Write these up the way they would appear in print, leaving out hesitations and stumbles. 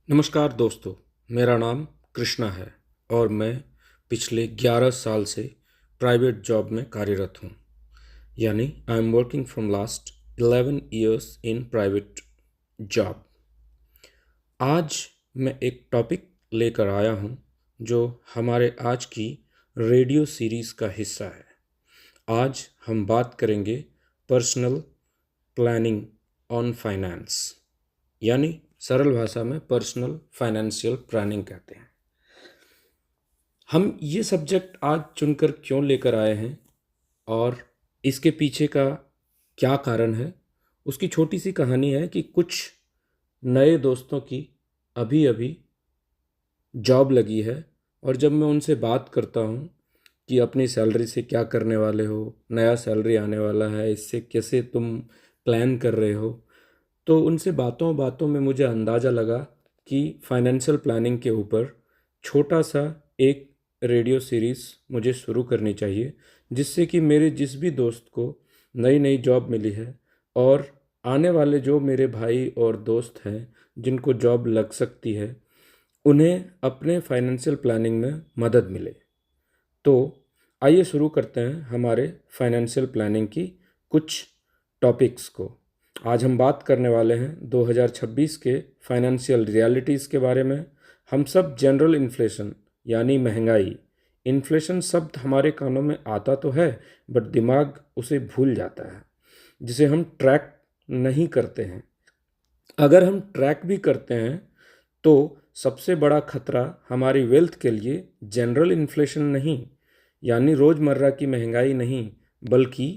नमस्कार दोस्तों, मेरा नाम कृष्णा है और मैं पिछले 11 साल से प्राइवेट जॉब में कार्यरत हूँ। यानी I am working from last 11 years in private job. आज मैं एक टॉपिक लेकर आया हूँ जो हमारे आज की रेडियो सीरीज़ का हिस्सा है। आज हम बात करेंगे पर्सनल प्लानिंग ऑन फाइनेंस, यानी सरल भाषा में पर्सनल फाइनेंशियल प्लानिंग कहते हैं। हम ये सब्जेक्ट आज चुनकर क्यों लेकर आए हैं और इसके पीछे का क्या कारण है, उसकी छोटी सी कहानी है कि कुछ नए दोस्तों की अभी अभी जॉब लगी है और जब मैं उनसे बात करता हूँ कि अपनी सैलरी से क्या करने वाले हो, नया सैलरी आने वाला है, इससे कैसे तुम प्लान कर रहे हो, तो उनसे बातों बातों में मुझे अंदाज़ा लगा कि फाइनेंशियल प्लानिंग के ऊपर छोटा सा एक रेडियो सीरीज़ मुझे शुरू करनी चाहिए, जिससे कि मेरे जिस भी दोस्त को नई नई जॉब मिली है और आने वाले जो मेरे भाई और दोस्त हैं जिनको जॉब लग सकती है, उन्हें अपने फाइनेंशियल प्लानिंग में मदद मिले। तो आइए शुरू करते हैं हमारे फाइनेंशियल प्लानिंग की कुछ टॉपिक्स को। आज हम बात करने वाले हैं 2026 के फाइनेंशियल रियलिटीज़ के बारे में। हम सब जनरल इन्फ्लेशन यानी महंगाई, इन्फ्लेशन शब्द हमारे कानों में आता तो है बट दिमाग उसे भूल जाता है, जिसे हम ट्रैक नहीं करते हैं। अगर हम ट्रैक भी करते हैं तो सबसे बड़ा खतरा हमारी वेल्थ के लिए जनरल इन्फ्लेशन नहीं, यानी रोज़मर्रा की महंगाई नहीं, बल्कि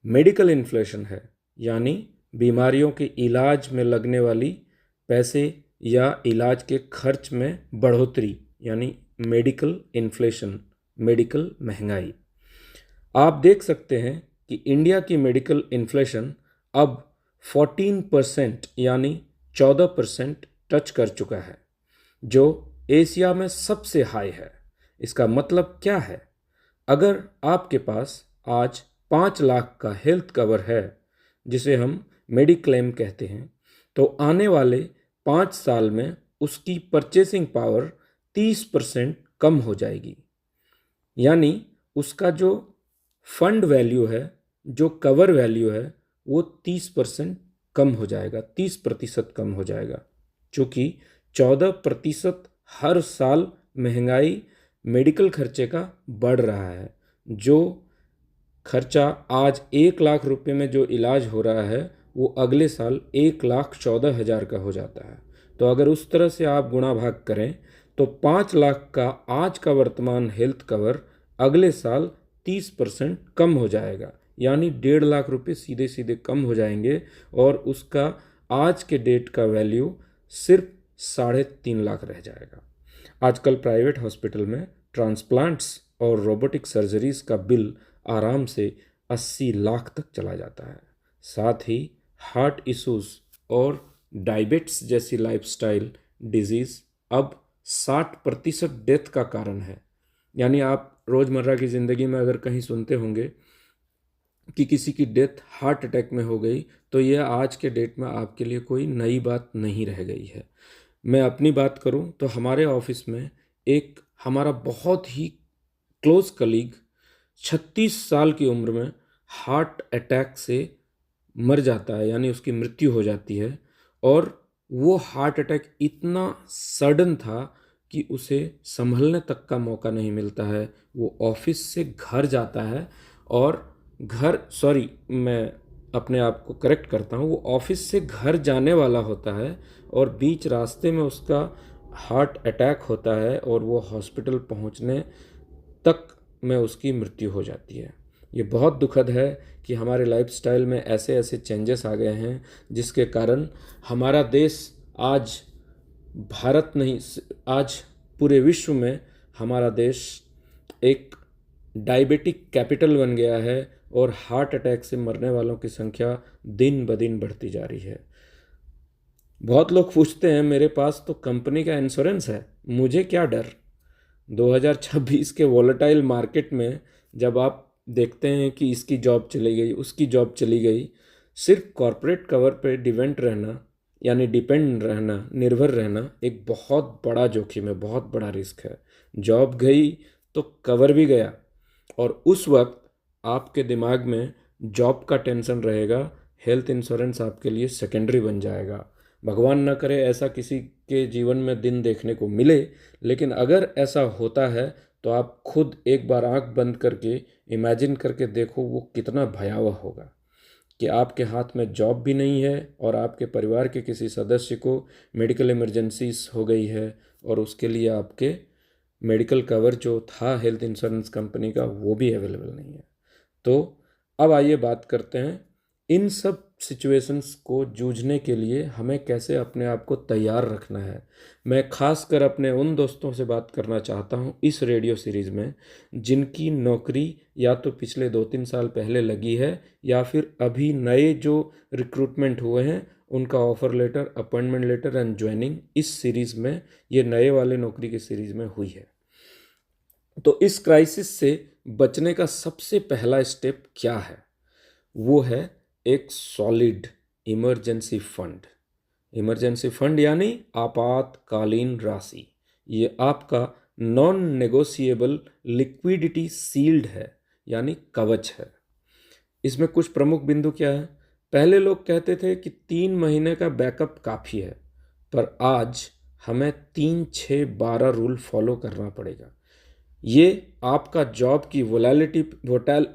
मेडिकल इन्फ्लेशन है, यानी बीमारियों के इलाज में लगने वाली पैसे या इलाज के खर्च में बढ़ोतरी, यानी मेडिकल इन्फ्लेशन, मेडिकल महंगाई। आप देख सकते हैं कि इंडिया की मेडिकल इन्फ्लेशन अब 14% यानी 14% टच कर चुका है, जो एशिया में सबसे हाई है। इसका मतलब क्या है? अगर आपके पास आज 5 लाख का हेल्थ कवर है, जिसे हम मेडिक्लेम कहते हैं, तो आने वाले 5 साल में उसकी परचेसिंग पावर 30% कम हो जाएगी। यानी उसका जो फंड वैल्यू है, जो कवर वैल्यू है, वो 30% कम हो जाएगा, 30% कम हो जाएगा, क्योंकि 14% हर साल महंगाई मेडिकल खर्चे का बढ़ रहा है। जो खर्चा आज 1 लाख रुपए में जो इलाज हो रहा है, वो अगले साल 1,14,000 का हो जाता है। तो अगर उस तरह से आप गुणा भाग करें तो 5 लाख का आज का वर्तमान हेल्थ कवर अगले साल 30% कम हो जाएगा, यानी 1,50,000 रुपये सीधे सीधे कम हो जाएंगे और उसका आज के डेट का वैल्यू सिर्फ 3.5 लाख रह जाएगा। आजकल प्राइवेट हॉस्पिटल में ट्रांसप्लांट्स और रोबोटिक सर्जरीज का बिल आराम से 80 लाख तक चला जाता है। साथ ही हार्ट इश्यूज और डायबिटीज जैसी लाइफस्टाइल डिजीज़ अब 60% डेथ का कारण है। यानी आप रोज़मर्रा की ज़िंदगी में अगर कहीं सुनते होंगे कि किसी की डेथ हार्ट अटैक में हो गई, तो यह आज के डेट में आपके लिए कोई नई बात नहीं रह गई है। मैं अपनी बात करूं तो हमारे ऑफिस में एक हमारा बहुत ही क्लोज कलीग 36 साल की उम्र में हार्ट अटैक से मर जाता है, यानी उसकी मृत्यु हो जाती है। और वो हार्ट अटैक इतना सडन था कि उसे संभलने तक का मौका नहीं मिलता है। वो ऑफिस से घर जाता है और मैं अपने आप को करेक्ट करता हूँ, वो ऑफिस से घर जाने वाला होता है और बीच रास्ते में उसका हार्ट अटैक होता है और वो हॉस्पिटल पहुँचने तक में उसकी मृत्यु हो जाती है। ये बहुत दुखद है कि हमारे लाइफस्टाइल में ऐसे ऐसे चेंजेस आ गए हैं, जिसके कारण हमारा देश आज भारत नहीं, आज पूरे विश्व में हमारा देश एक डायबिटिक कैपिटल बन गया है और हार्ट अटैक से मरने वालों की संख्या दिन ब दिन बढ़ती जा रही है। बहुत लोग पूछते हैं, मेरे पास तो कंपनी का इंश्योरेंस है, मुझे क्या डर। 2026 के वॉलेटाइल मार्केट में जब आप देखते हैं कि इसकी जॉब चली गई, उसकी जॉब चली गई, सिर्फ कॉरपोरेट कवर पे डिपेंड रहना यानी डिपेंड रहना, निर्भर रहना एक बहुत बड़ा जोखिम है, बहुत बड़ा रिस्क है। जॉब गई तो कवर भी गया, और उस वक्त आपके दिमाग में जॉब का टेंशन रहेगा, हेल्थ इंश्योरेंस आपके लिए सेकेंडरी बन जाएगा। भगवान ना करे ऐसा किसी के जीवन में दिन देखने को मिले, लेकिन अगर ऐसा होता है तो आप खुद एक बार आंख बंद करके इमेजिन करके देखो वो कितना भयावह होगा कि आपके हाथ में जॉब भी नहीं है और आपके परिवार के किसी सदस्य को मेडिकल इमरजेंसीज हो गई है, और उसके लिए आपके मेडिकल कवर जो था हेल्थ इंश्योरेंस कंपनी का वो भी अवेलेबल नहीं है। तो अब आइए बात करते हैं इन सब सिचुएशंस को जूझने के लिए हमें कैसे अपने आप को तैयार रखना है। मैं खासकर अपने उन दोस्तों से बात करना चाहता हूं इस रेडियो सीरीज़ में जिनकी नौकरी या तो पिछले 2-3 साल पहले लगी है, या फिर अभी नए जो रिक्रूटमेंट हुए हैं उनका offer letter, appointment letter and joining इस सीरीज़ में, ये नए वाले नौकरी की सीरीज़ में हुई है। तो इस क्राइसिस से बचने का सबसे पहला स्टेप क्या है? वो है एक solid emergency fund. Emergency fund यानी आपातकालीन राशि। ये आपका नॉन नेगोशिएबल लिक्विडिटी सील्ड है, यानी कवच है। इसमें कुछ प्रमुख बिंदु क्या है? पहले लोग कहते थे कि 3 महीने का बैकअप काफ़ी है, पर आज हमें 3-6-12 रूल फॉलो करना पड़ेगा। ये आपका जॉब की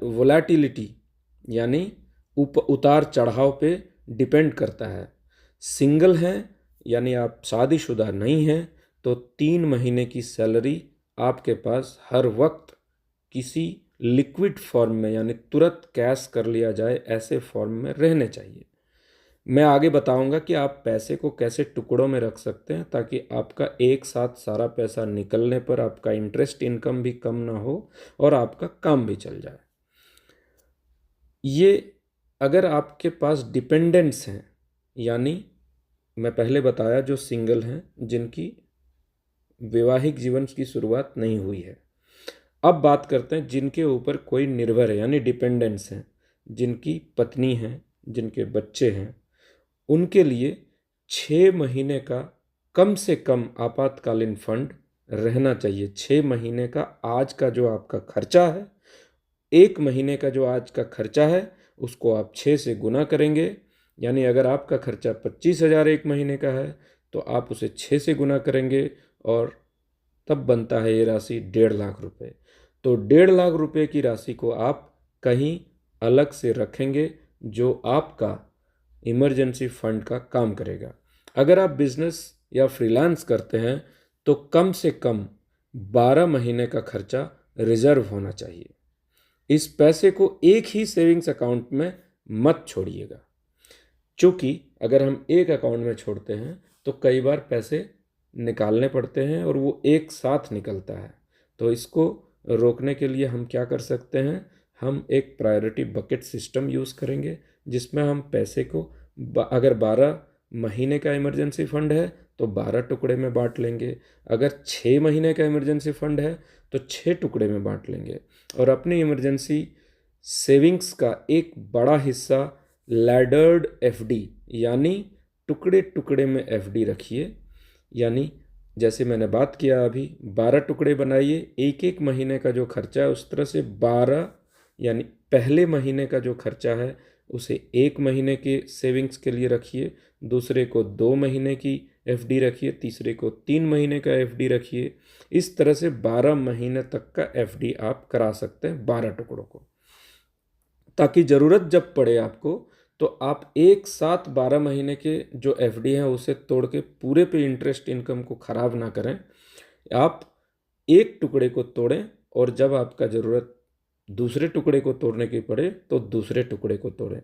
वोलैटिलिटी यानी उतार चढ़ाव पे डिपेंड करता है। सिंगल हैं यानी आप शादीशुदा नहीं हैं तो 3 महीने की सैलरी आपके पास हर वक्त किसी लिक्विड फॉर्म में, यानी तुरंत कैश कर लिया जाए ऐसे फॉर्म में रहने चाहिए। मैं आगे बताऊंगा कि आप पैसे को कैसे टुकड़ों में रख सकते हैं ताकि आपका एक साथ सारा पैसा निकलने पर आपका इंटरेस्ट इनकम भी कम ना हो और आपका काम भी चल जाए। ये अगर आपके पास डिपेंडेंट्स हैं, यानी मैं पहले बताया जो सिंगल हैं जिनकी वैवाहिक जीवन की शुरुआत नहीं हुई है। अब बात करते हैं जिनके ऊपर कोई निर्भर है, यानी डिपेंडेंट्स हैं, जिनकी पत्नी है, जिनके बच्चे हैं। उनके लिए 6 महीने का कम से कम आपातकालीन फंड रहना चाहिए। 6 महीने का आज का जो आपका खर्चा है, 1 महीने का जो आज का खर्चा है उसको आप 6 से गुना करेंगे, यानी अगर आपका खर्चा 25,000 1 महीने का है तो आप उसे 6 से गुना करेंगे और तब बनता है ये राशि 1.5 लाख रुपए। तो 1.5 लाख रुपए की राशि को आप कहीं अलग से रखेंगे जो आपका इमरजेंसी फंड का काम करेगा। अगर आप बिजनेस या फ्रीलांस करते हैं तो कम से कम 12 महीने का खर्चा रिजर्व होना चाहिए। इस पैसे को एक ही सेविंग्स अकाउंट में मत छोड़िएगा, क्योंकि अगर हम एक अकाउंट में छोड़ते हैं तो कई बार पैसे निकालने पड़ते हैं और वो एक साथ निकलता है। तो इसको रोकने के लिए हम क्या कर सकते हैं? हम एक प्रायोरिटी बकेट सिस्टम यूज़ करेंगे जिसमें हम पैसे को अगर 12 महीने का इमरजेंसी फंड है तो 12 टुकड़े में बांट लेंगे, अगर 6 महीने का इमरजेंसी फंड है तो 6 टुकड़े में बांट लेंगे, और अपनी इमरजेंसी सेविंग्स का एक बड़ा हिस्सा लैडर्ड एफडी यानी टुकड़े टुकड़े में एफडी रखिए। यानी जैसे मैंने बात किया अभी 12 टुकड़े बनाइए, एक एक महीने का जो खर्चा है उस तरह से 12, यानी पहले महीने का जो खर्चा है उसे 1 महीने के सेविंग्स के लिए रखिए, दूसरे को 2 महीने की एफडी रखिए, तीसरे को 3 महीने का एफडी रखिए। इस तरह से 12 महीने तक का एफडी आप करा सकते हैं 12 टुकड़ों को, ताकि ज़रूरत जब पड़े आपको तो आप एक साथ 12 महीने के जो एफडी हैं उसे तोड़ के पूरे पे इंटरेस्ट इनकम को ख़राब ना करें। आप एक टुकड़े को तोड़ें और जब आपका ज़रूरत दूसरे टुकड़े को तोड़ने की पड़े तो दूसरे टुकड़े को तोड़ें।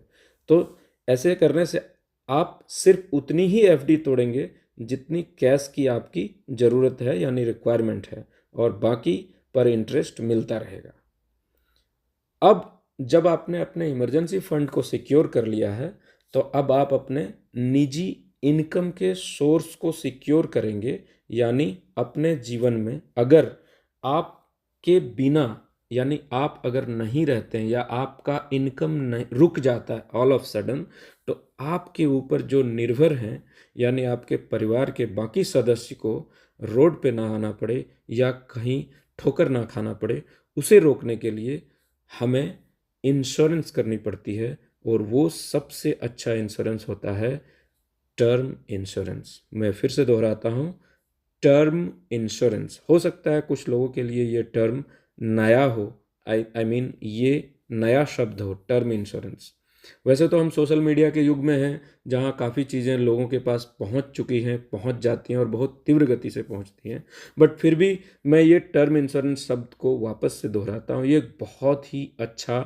तो ऐसे करने से आप सिर्फ उतनी ही एफडी तोड़ेंगे जितनी कैश की आपकी ज़रूरत है, यानी रिक्वायरमेंट है, और बाकी पर इंटरेस्ट मिलता रहेगा। अब जब आपने अपने इमरजेंसी फंड को सिक्योर कर लिया है तो अब आप अपने निजी इनकम के सोर्स को सिक्योर करेंगे, यानी अपने जीवन में अगर आपके बिना यानी आप अगर नहीं रहते हैं या आपका इनकम नहीं रुक जाता है ऑल ऑफ सडन, तो आपके ऊपर जो निर्भर हैं यानी आपके परिवार के बाकी सदस्य को रोड पे ना आना पड़े या कहीं ठोकर ना खाना पड़े, उसे रोकने के लिए हमें इंश्योरेंस करनी पड़ती है। और वो सबसे अच्छा इंश्योरेंस होता है टर्म इंश्योरेंस। मैं फिर से दोहराता हूँ, टर्म इंश्योरेंस। हो सकता है कुछ लोगों के लिए ये टर्म नया हो, आई मीन ये नया शब्द हो, टर्म इंश्योरेंस। वैसे तो हम सोशल मीडिया के युग में हैं जहाँ काफ़ी चीज़ें लोगों के पास पहुँच चुकी हैं, पहुँच जाती हैं और बहुत तीव्र गति से पहुँचती हैं, बट फिर भी मैं ये टर्म इंश्योरेंस शब्द को वापस से दोहराता हूँ। ये एक बहुत ही अच्छा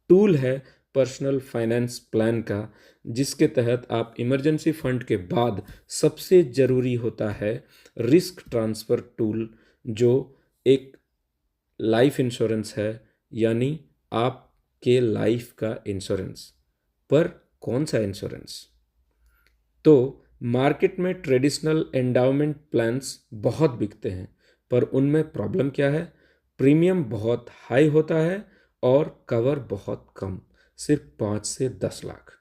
टूल है पर्सनल फाइनेंस प्लान का, जिसके तहत आप इमरजेंसी फंड के बाद सबसे ज़रूरी होता है रिस्क ट्रांसफ़र टूल, जो एक लाइफ इंश्योरेंस है, यानी आपके लाइफ का इंश्योरेंस। पर कौन सा इंश्योरेंस? तो मार्केट में ट्रेडिशनल एंडाउमेंट प्लान्स बहुत बिकते हैं, पर उनमें प्रॉब्लम क्या है? प्रीमियम बहुत हाई होता है और कवर बहुत कम, सिर्फ 5 से 10 लाख,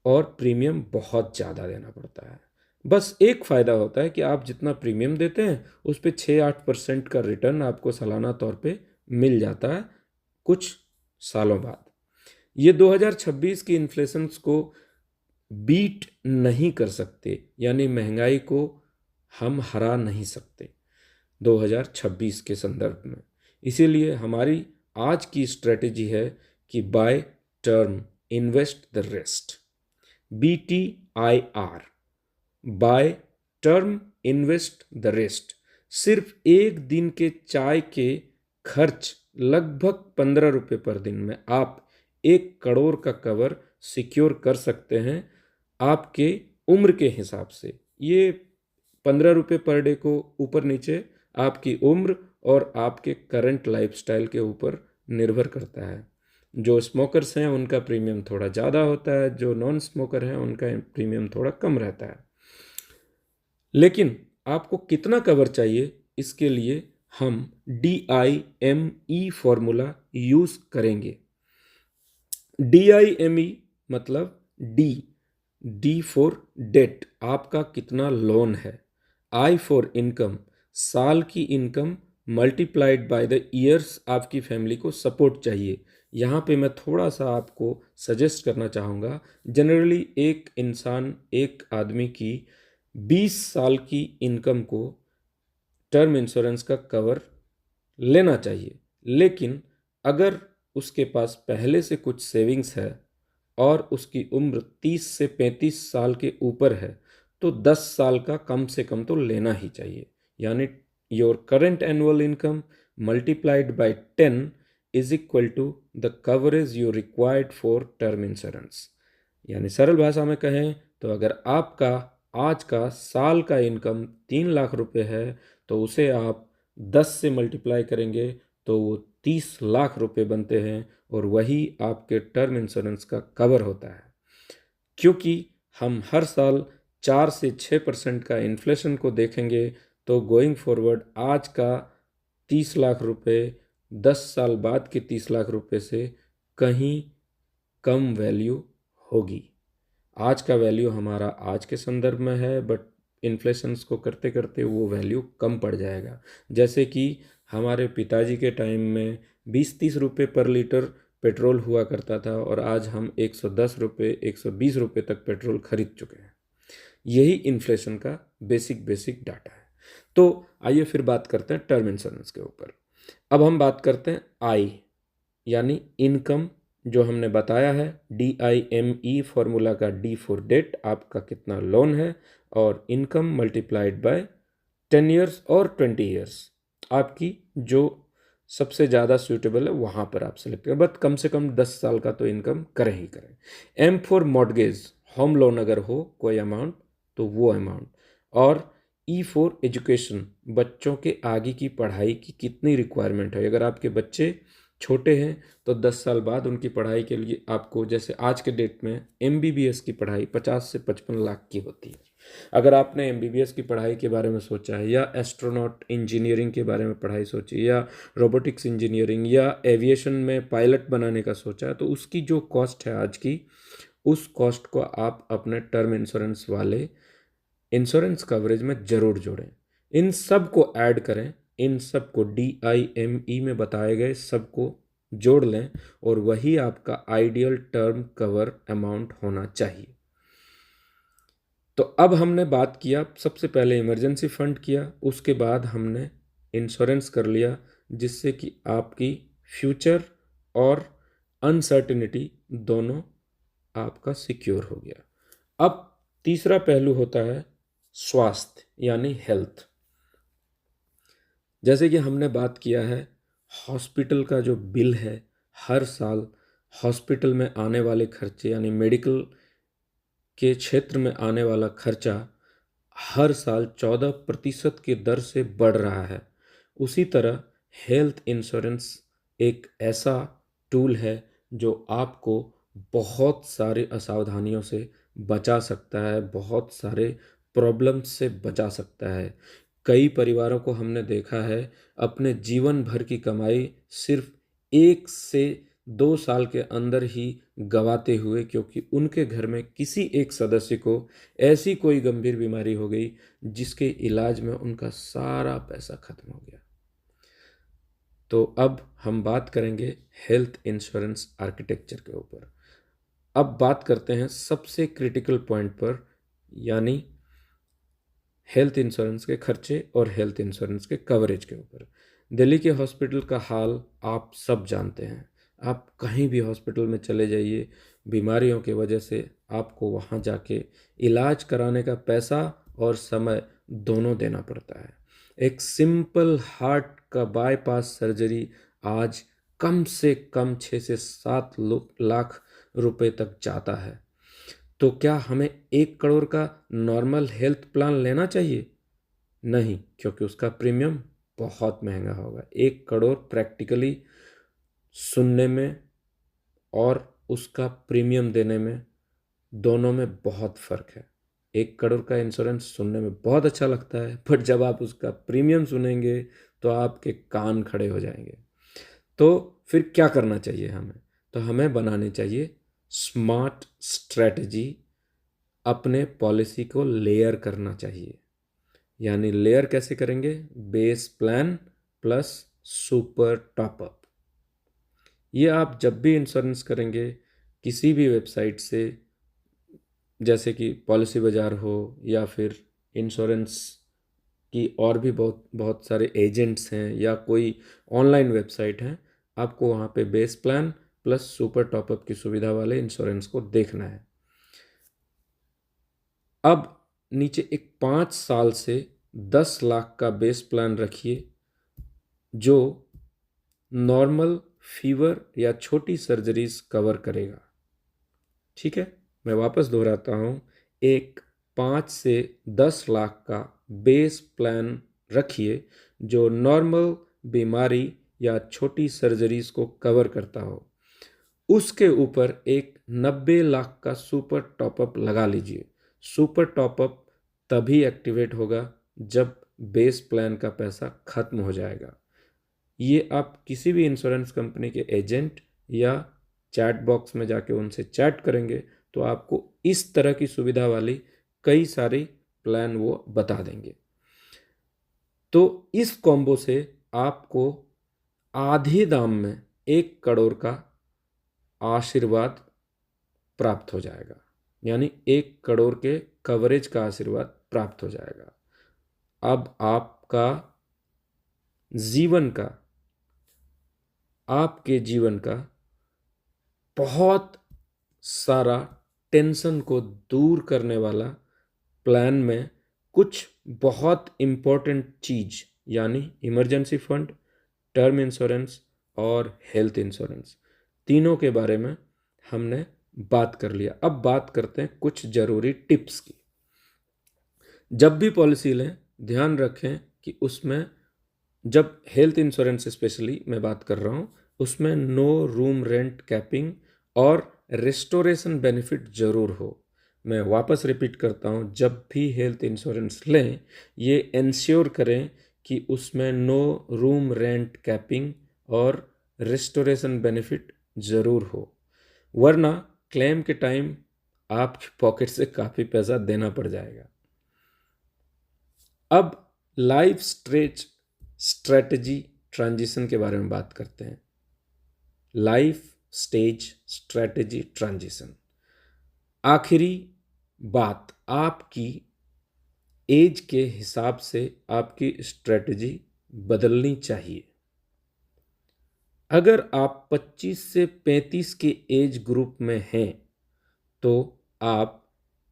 और प्रीमियम बहुत ज़्यादा देना पड़ता है। बस एक फ़ायदा होता है कि आप जितना प्रीमियम देते हैं उस पे 6-8% का रिटर्न आपको सालाना तौर पे मिल जाता है कुछ सालों बाद। ये 2026 की इन्फ्लेशंस को बीट नहीं कर सकते, यानी महंगाई को हम हरा नहीं सकते 2026 के संदर्भ में। इसीलिए हमारी आज की स्ट्रेटेजी है कि by term, invest the rest. BTIR, by term invest the rest. सिर्फ एक दिन के चाय के खर्च लगभग 15 रुपये पर दिन में आप 1 करोड़ का कवर सिक्योर कर सकते हैं आपके उम्र के हिसाब से। ये 15 रुपये पर डे को ऊपर नीचे आपकी उम्र और आपके करंट लाइफस्टाइल के ऊपर निर्भर करता है। जो स्मोकर्स हैं उनका प्रीमियम थोड़ा ज़्यादा होता है, जो नॉन स्मोकर हैं उनका प्रीमियम थोड़ा कम रहता है। लेकिन आपको कितना कवर चाहिए, इसके लिए हम DIME फॉर्मूला यूज़ करेंगे। DIME मतलब डी फॉर डेट, आपका कितना लोन है। आई फॉर इनकम, साल की income multiplied by the years आपकी फैमिली को सपोर्ट चाहिए। यहाँ पे मैं थोड़ा सा आपको सजेस्ट करना चाहूँगा। जनरली एक इंसान, एक आदमी की 20 साल की इनकम को टर्म इंश्योरेंस का कवर लेना चाहिए। लेकिन अगर उसके पास पहले से कुछ सेविंग्स है और उसकी उम्र 30 से 35 साल के ऊपर है, तो 10 साल का कम से कम तो लेना ही चाहिए। यानी your current annual income multiplied by 10 is equal to the coverage you required for term insurance. यानी सरल भाषा में कहें तो अगर आपका आज का साल का इनकम 3 लाख रुपए है, तो उसे आप 10 से मल्टीप्लाई करेंगे तो वो 30 लाख रुपए बनते हैं, और वही आपके टर्म इंश्योरेंस का कवर होता है। क्योंकि हम हर साल 4 से 6% का इन्फ्लेशन को देखेंगे, तो गोइंग फॉरवर्ड आज का 30 लाख रुपए 10 साल बाद के 30 लाख रुपए से कहीं कम वैल्यू होगी। आज का वैल्यू हमारा आज के संदर्भ में है, बट इन्फ्लेशंस को करते करते वो वैल्यू कम पड़ जाएगा। जैसे कि हमारे पिताजी के टाइम में 20-30 रुपये पर लीटर पेट्रोल हुआ करता था, और आज हम 110 रुपये 120 रुपये तक पेट्रोल खरीद चुके हैं। यही इन्फ्लेशन का बेसिक डाटा है। तो आइए फिर बात करते हैं टर्म इंश्योरेंस के ऊपर। अब हम बात करते हैं आई, यानी इनकम, जो हमने बताया है DIME फॉर्मूला का D फॉर डेट, आपका कितना लोन है, और इनकम मल्टीप्लाइड बाय 10 ईयर्स और 20 ईयर्स, आपकी जो सबसे ज़्यादा सूटेबल है वहाँ पर आप सेलेक्ट करें। बट कम से कम 10 साल का तो इनकम करें ही करें। M for mortgage, home loan अगर हो कोई अमाउंट तो वो अमाउंट, और E फॉर एजुकेशन, बच्चों के आगे की पढ़ाई की कितनी रिक्वायरमेंट है। अगर आपके बच्चे छोटे हैं तो 10 साल बाद उनकी पढ़ाई के लिए आपको, जैसे आज के डेट में MBBS की पढ़ाई 50 से 55 लाख की होती है, अगर आपने एमबीबीएस की पढ़ाई के बारे में सोचा है, या एस्ट्रोनॉट इंजीनियरिंग के बारे में पढ़ाई सोची, या रोबोटिक्स इंजीनियरिंग, या एविएशन में पायलट बनाने का सोचा है, तो उसकी जो कॉस्ट है आज की, उस कॉस्ट को आप अपने टर्म इंश्योरेंस वाले इंश्योरेंस कवरेज में ज़रूर जोड़ें। इन सब को ऐड करें, इन सब को DIME में बताए गए सबको जोड़ लें, और वही आपका आइडियल टर्म कवर अमाउंट होना चाहिए। तो अब हमने बात किया, सबसे पहले इमरजेंसी फंड किया, उसके बाद हमने इंश्योरेंस कर लिया, जिससे कि आपकी फ्यूचर और अनसर्टिनिटी दोनों आपका सिक्योर हो गया। अब तीसरा पहलू होता है स्वास्थ्य यानी हेल्थ। जैसे कि हमने बात किया है, हॉस्पिटल का जो बिल है, हर साल हॉस्पिटल में आने वाले खर्चे यानी मेडिकल के क्षेत्र में आने वाला खर्चा हर साल 14% की दर से बढ़ रहा है। उसी तरह हेल्थ इंश्योरेंस एक ऐसा टूल है जो आपको बहुत सारे असावधानियों से बचा सकता है, बहुत सारे प्रॉब्लम्स से बचा सकता है। कई परिवारों को हमने देखा है अपने जीवन भर की कमाई सिर्फ 1 से 2 साल के अंदर ही गंवाते हुए, क्योंकि उनके घर में किसी एक सदस्य को ऐसी कोई गंभीर बीमारी हो गई जिसके इलाज में उनका सारा पैसा खत्म हो गया। तो अब हम बात करेंगे हेल्थ इंश्योरेंस आर्किटेक्चर के ऊपर। अब बात करते हैं सबसे क्रिटिकल पॉइंट पर, यानी हेल्थ इंश्योरेंस के खर्चे और हेल्थ इंश्योरेंस के कवरेज के ऊपर। दिल्ली के हॉस्पिटल का हाल आप सब जानते हैं। आप कहीं भी हॉस्पिटल में चले जाइए, बीमारियों की वजह से आपको वहाँ जाके इलाज कराने का पैसा और समय दोनों देना पड़ता है। एक सिंपल हार्ट का बाईपास सर्जरी आज कम से कम 6 से 7 लाख रुपए तक जाता है। तो क्या हमें 1 करोड़ का नॉर्मल हेल्थ प्लान लेना चाहिए? नहीं, क्योंकि उसका प्रीमियम बहुत महंगा होगा। 1 करोड़ प्रैक्टिकली सुनने में और उसका प्रीमियम देने में, दोनों में बहुत फ़र्क है। 1 करोड़ का इंश्योरेंस सुनने में बहुत अच्छा लगता है, पर जब आप उसका प्रीमियम सुनेंगे तो आपके कान खड़े हो जाएंगे। तो फिर क्या करना चाहिए हमें? तो हमें बनानी चाहिए स्मार्ट स्ट्रेटजी। अपने पॉलिसी को लेयर करना चाहिए। यानी लेयर कैसे करेंगे? Base plan plus super top up. ये आप जब भी इंश्योरेंस करेंगे किसी भी वेबसाइट से, जैसे कि पॉलिसी बाजार हो या फिर इंश्योरेंस की और भी बहुत बहुत सारे एजेंट्स हैं, या कोई ऑनलाइन वेबसाइट है, आपको वहाँ पे base plan plus super top up की सुविधा वाले इंश्योरेंस को देखना है। अब नीचे एक 5 साल से 10 लाख का बेस प्लान रखिए, जो नॉर्मल फीवर या छोटी सर्जरीज कवर करेगा। ठीक है, मैं वापस दोहराता हूँ। एक 5 से 10 लाख का बेस प्लान रखिए जो नॉर्मल बीमारी या छोटी सर्जरीज को कवर करता हो। उसके ऊपर एक 90 लाख का सुपर टॉपअप लगा लीजिए। सुपर टॉपअप तभी एक्टिवेट होगा जब बेस प्लान का पैसा खत्म हो जाएगा। ये आप किसी भी इंश्योरेंस कंपनी के एजेंट या चैट बॉक्स में जाके उनसे चैट करेंगे तो आपको इस तरह की सुविधा वाली कई सारी प्लान वो बता देंगे। तो इस कॉम्बो से आपको आधे दाम में 1 करोड़ का आशीर्वाद प्राप्त हो जाएगा, यानी 1 करोड़ के कवरेज का आशीर्वाद प्राप्त हो जाएगा। अब आपके जीवन का बहुत सारा टेंशन को दूर करने वाला प्लान में कुछ बहुत इम्पोर्टेंट चीज़, यानी इमरजेंसी फंड, टर्म इंश्योरेंस और हेल्थ इंश्योरेंस, तीनों के बारे में हमने बात कर लिया। अब बात करते हैं कुछ ज़रूरी टिप्स की। जब भी पॉलिसी लें ध्यान रखें कि उसमें, जब हेल्थ इंश्योरेंस स्पेशली मैं बात कर रहा हूँ, उसमें नो रूम रेंट कैपिंग और रेस्टोरेशन बेनिफिट ज़रूर हो। मैं वापस रिपीट करता हूँ, जब भी हेल्थ इंश्योरेंस लें ये इंश्योर करें कि उसमें नो रूम रेंट कैपिंग और रेस्टोरेशन बेनिफिट ज़रूर हो, वरना क्लेम के टाइम आपके पॉकेट से काफ़ी पैसा देना पड़ जाएगा। अब लाइफ स्ट्रेच स्ट्रेटजी ट्रांजिशन के बारे में बात करते हैं। लाइफ स्टेज स्ट्रेटजी ट्रांजिशन, आखिरी बात, आपकी एज के हिसाब से आपकी स्ट्रेटजी बदलनी चाहिए। अगर आप 25 से 35 के एज ग्रुप में हैं तो आप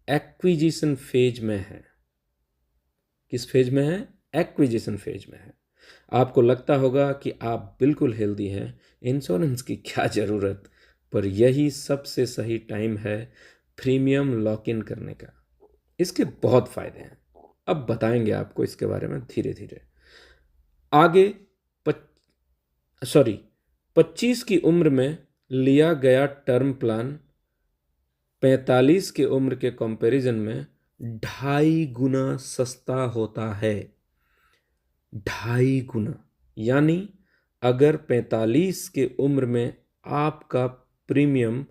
एक्विजिशन फेज में हैं। किस फेज में हैं? एक्विजिशन फेज में हैं। आपको लगता होगा कि आप बिल्कुल हेल्दी हैं, इंश्योरेंस की क्या ज़रूरत, पर यही सबसे सही टाइम है प्रीमियम लॉक इन करने का। इसके बहुत फ़ायदे हैं, अब बताएंगे आपको इसके बारे में धीरे धीरे। आगे 25 की उम्र में लिया गया टर्म प्लान 45 की उम्र के कंपैरिजन में 2.5 गुना सस्ता होता है। 2.5 गुना, यानी अगर 45 के उम्र में आपका प्रीमियम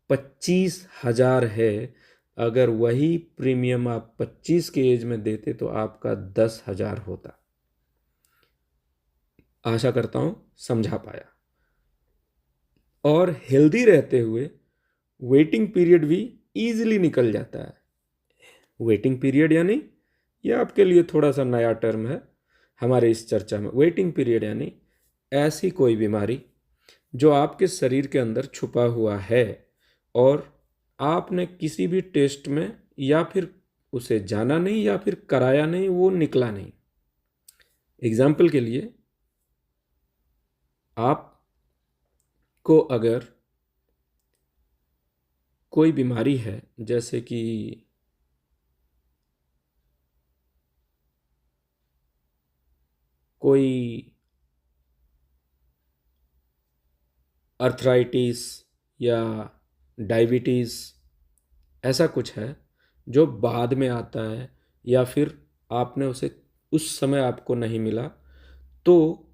25,000 है, अगर वही प्रीमियम आप 25 के एज में देते तो आपका 10,000 होता। आशा करता हूं समझा पाया। और हेल्दी रहते हुए वेटिंग पीरियड भी इजीली निकल जाता है। वेटिंग पीरियड यानी, यह आपके लिए थोड़ा सा नया टर्म है हमारे इस चर्चा में। वेटिंग पीरियड यानी ऐसी कोई बीमारी जो आपके शरीर के अंदर छुपा हुआ है और आपने किसी भी टेस्ट में या फिर उसे जाना नहीं या फिर कराया नहीं, वो निकला नहीं। एग्जाम्पल के लिए, आपको अगर कोई बीमारी है, जैसे कि कोई अर्थराइटिस या डायबिटीज़, ऐसा कुछ है जो बाद में आता है या फिर आपने उसे उस समय आपको नहीं मिला, तो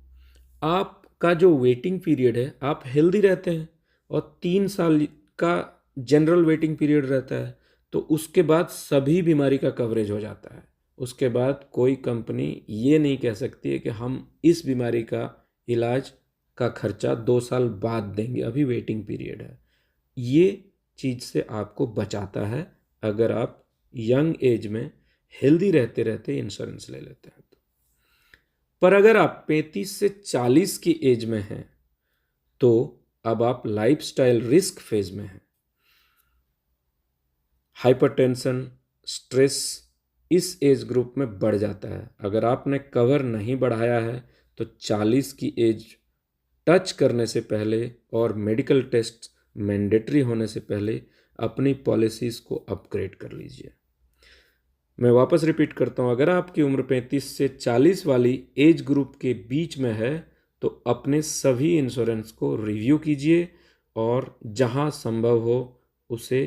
आपका जो वेटिंग पीरियड है, आप हेल्दी रहते हैं और 3 साल का जनरल वेटिंग पीरियड रहता है, तो उसके बाद सभी बीमारी का कवरेज हो जाता है। उसके बाद कोई कंपनी ये नहीं कह सकती है कि हम इस बीमारी का इलाज का खर्चा 2 साल बाद देंगे, अभी वेटिंग पीरियड है। ये चीज़ से आपको बचाता है अगर आप यंग एज में हेल्दी रहते रहते इंश्योरेंस ले लेते हैं तो। पर अगर आप 35 से 40 की एज में हैं तो अब आप लाइफस्टाइल रिस्क फेज में हैं। हाइपरटेंशन, स्ट्रेस इस एज ग्रुप में बढ़ जाता है। अगर आपने कवर नहीं बढ़ाया है तो 40 की एज टच करने से पहले और मेडिकल टेस्ट मैंडेटरी होने से पहले अपनी पॉलिसीज़ को अपग्रेड कर लीजिए। मैं वापस रिपीट करता हूँ, अगर आपकी उम्र 35 से 40 वाली एज ग्रुप के बीच में है तो अपने सभी इंश्योरेंस को रिव्यू कीजिए और जहाँ संभव हो उसे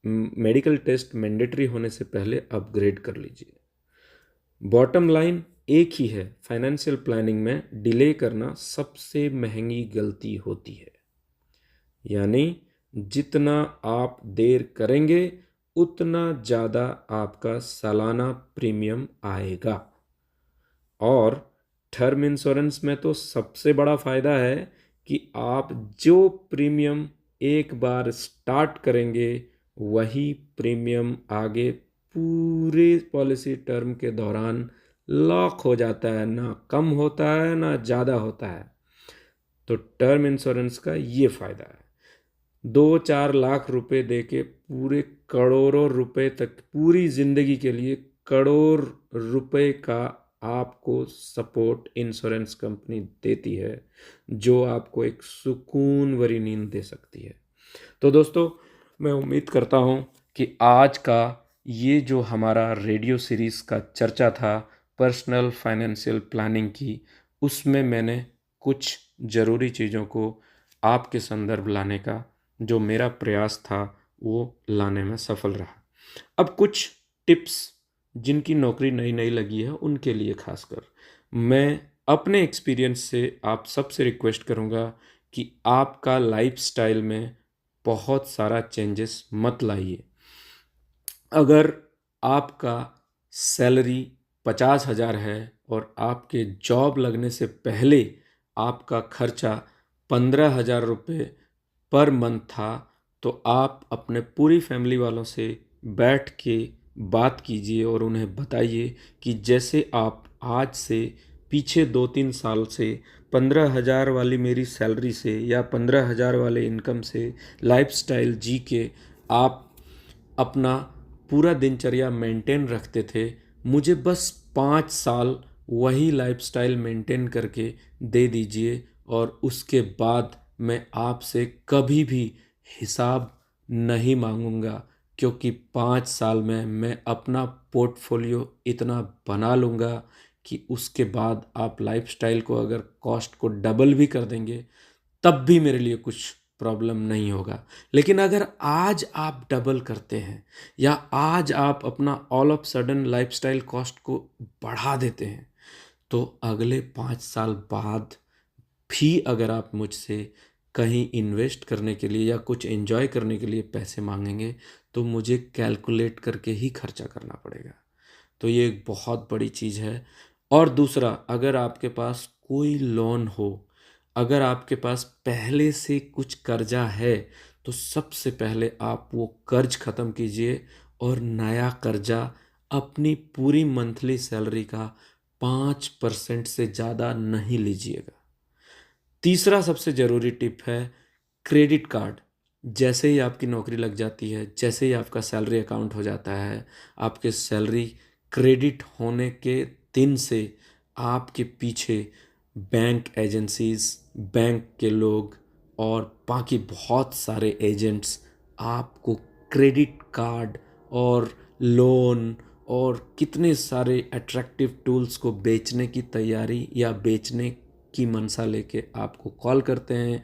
मेडिकल टेस्ट मैंडेटरी होने से पहले अपग्रेड कर लीजिए। बॉटम लाइन एक ही है, फाइनेंशियल प्लानिंग में डिले करना सबसे महंगी गलती होती है। यानी जितना आप देर करेंगे उतना ज़्यादा आपका सालाना प्रीमियम आएगा। और टर्म इंश्योरेंस में तो सबसे बड़ा फ़ायदा है कि आप जो प्रीमियम एक बार स्टार्ट करेंगे वही प्रीमियम आगे पूरे पॉलिसी टर्म के दौरान लॉक हो जाता है, ना कम होता है ना ज़्यादा होता है। तो टर्म इंश्योरेंस का ये फ़ायदा है। 2-4 लाख रुपए दे के पूरे करोड़ों रुपए तक, पूरी ज़िंदगी के लिए करोड़ रुपए का आपको सपोर्ट इंश्योरेंस कंपनी देती है, जो आपको एक सुकून भरी नींद दे सकती है। तो दोस्तों, मैं उम्मीद करता हूँ कि आज का ये जो हमारा रेडियो सीरीज़ का चर्चा था पर्सनल फाइनेंशियल प्लानिंग की, उसमें मैंने कुछ ज़रूरी चीज़ों को आपके संदर्भ लाने का जो मेरा प्रयास था वो लाने में सफल रहा। अब कुछ टिप्स जिनकी नौकरी नई नई लगी है उनके लिए खासकर मैं अपने एक्सपीरियंस से आप सबसे रिक्वेस्ट करूँगा कि आपका लाइफस्टाइल में बहुत सारा चेंजेस मत लाइए। अगर आपका सैलरी 50,000 है और आपके जॉब लगने से पहले आपका खर्चा 15,000 रुपये पर मंथ था, तो आप अपने पूरी फैमिली वालों से बैठ के बात कीजिए और उन्हें बताइए कि जैसे आप आज से पीछे 2-3 साल से 15,000 वाली मेरी सैलरी से या 15,000 वाले इनकम से लाइफस्टाइल जी के आप अपना पूरा दिनचर्या मेंटेन रखते थे, मुझे बस 5 साल वही लाइफस्टाइल मेंटेन करके दे दीजिए और उसके बाद मैं आपसे कभी भी हिसाब नहीं मांगूंगा, क्योंकि 5 साल में मैं अपना पोर्टफोलियो इतना बना लूँगा कि उसके बाद आप लाइफस्टाइल को अगर कॉस्ट को डबल भी कर देंगे तब भी मेरे लिए कुछ प्रॉब्लम नहीं होगा। लेकिन अगर आज आप डबल करते हैं या आज आप अपना all of sudden lifestyle cost को बढ़ा देते हैं, तो अगले 5 साल बाद भी अगर आप मुझसे कहीं इन्वेस्ट करने के लिए या कुछ एंजॉय करने के लिए पैसे मांगेंगे, तो मुझे कैलकुलेट करके ही खर्चा करना पड़ेगा। तो ये एक बहुत बड़ी चीज़ है। और दूसरा, अगर आपके पास कोई लोन हो, अगर आपके पास पहले से कुछ कर्जा है, तो सबसे पहले आप वो कर्ज ख़त्म कीजिए और नया कर्जा अपनी पूरी मंथली सैलरी का 5% से ज़्यादा नहीं लीजिएगा। तीसरा सबसे ज़रूरी टिप है क्रेडिट कार्ड। जैसे ही आपकी नौकरी लग जाती है, जैसे ही आपका सैलरी अकाउंट हो जाता है, आपके सैलरी क्रेडिट होने के दिन से आपके पीछे बैंक एजेंसीज, बैंक के लोग और बाकी बहुत सारे एजेंट्स आपको क्रेडिट कार्ड और लोन और कितने सारे अट्रैक्टिव टूल्स को बेचने की तैयारी या बेचने की मनसा लेके आपको कॉल करते हैं।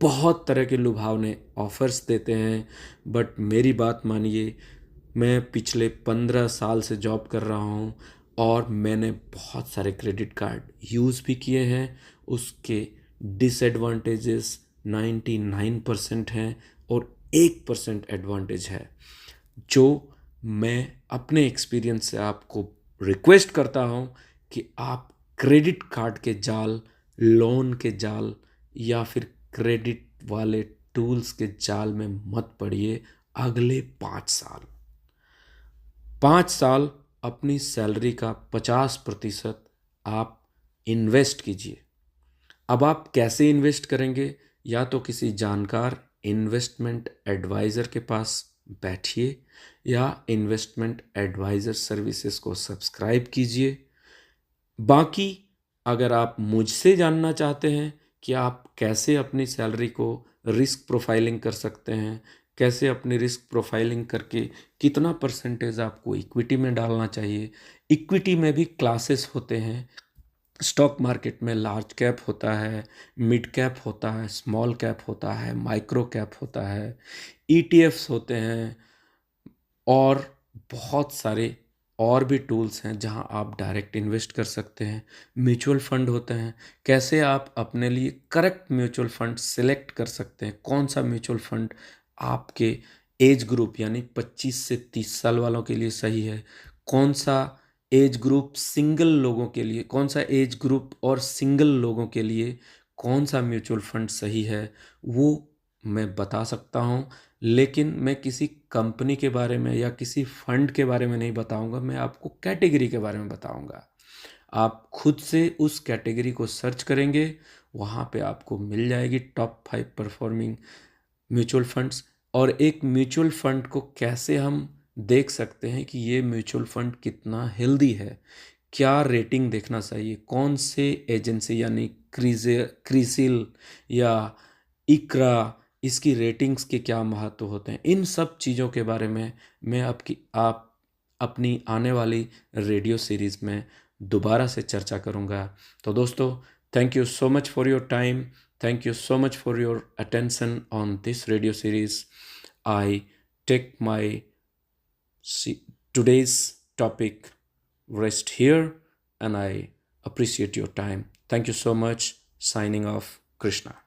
बहुत तरह के लुभावने ऑफर्स देते हैं, बट मेरी बात मानिए, मैं पिछले 15 साल से जॉब कर रहा हूँ और मैंने बहुत सारे क्रेडिट कार्ड यूज़ भी किए हैं। उसके डिसएडवांटेजेस 99% हैं और 1% एडवांटेज है, जो मैं अपने एक्सपीरियंस से आपको रिक्वेस्ट करता हूँ कि आप क्रेडिट कार्ड के जाल, लोन के जाल या फिर क्रेडिट वाले टूल्स के जाल में मत पड़िए। अगले 5 साल, 5 साल अपनी सैलरी का 50% आप इन्वेस्ट कीजिए। अब आप कैसे इन्वेस्ट करेंगे? या तो किसी जानकार इन्वेस्टमेंट एडवाइज़र के पास बैठिए या इन्वेस्टमेंट एडवाइज़र सर्विसेज को सब्सक्राइब कीजिए। बाकी अगर आप मुझसे जानना चाहते हैं कि आप कैसे अपनी सैलरी को रिस्क प्रोफाइलिंग कर सकते हैं, कैसे अपनी रिस्क प्रोफाइलिंग करके कितना परसेंटेज आपको इक्विटी में डालना चाहिए, इक्विटी में भी क्लासेस होते हैं। स्टॉक मार्केट में लार्ज कैप होता है, मिड कैप होता है, स्मॉल कैप होता है, माइक्रो कैप होता है, ईटीएफ्स होते हैं और बहुत सारे और भी टूल्स हैं जहां आप डायरेक्ट इन्वेस्ट कर सकते हैं। म्यूचुअल फंड होते हैं, कैसे आप अपने लिए करेक्ट म्यूचुअल फंड सिलेक्ट कर सकते हैं, कौन सा म्यूचुअल फंड आपके एज ग्रुप यानी 25 से 30 साल वालों के लिए सही है, कौन सा एज ग्रुप सिंगल लोगों के लिए, कौन सा एज ग्रुप और सिंगल लोगों के लिए कौन सा म्यूचुअल फंड सही है, वो मैं बता सकता हूँ। लेकिन मैं किसी कंपनी के बारे में या किसी फंड के बारे में नहीं बताऊंगा, मैं आपको कैटेगरी के बारे में बताऊंगा। आप खुद से उस कैटेगरी को सर्च करेंगे, वहाँ पे आपको मिल जाएगी टॉप 5 परफॉर्मिंग म्यूचुअल फंड्स। और एक म्यूचुअल फंड को कैसे हम देख सकते हैं कि ये म्यूचुअल फंड कितना हेल्दी है, क्या रेटिंग देखना चाहिए, कौन से एजेंसी यानी क्रिसिल या इक्रा, इसकी रेटिंग्स के क्या महत्व होते हैं, इन सब चीज़ों के बारे में मैं आप अपनी आने वाली रेडियो सीरीज़ में दोबारा से चर्चा करूँगा। तो दोस्तों, thank you so much for your time, thank you so much for your attention on this radio series. I take my today's topic rest here, and I appreciate your time. Thank you so much. Signing off, Krishna.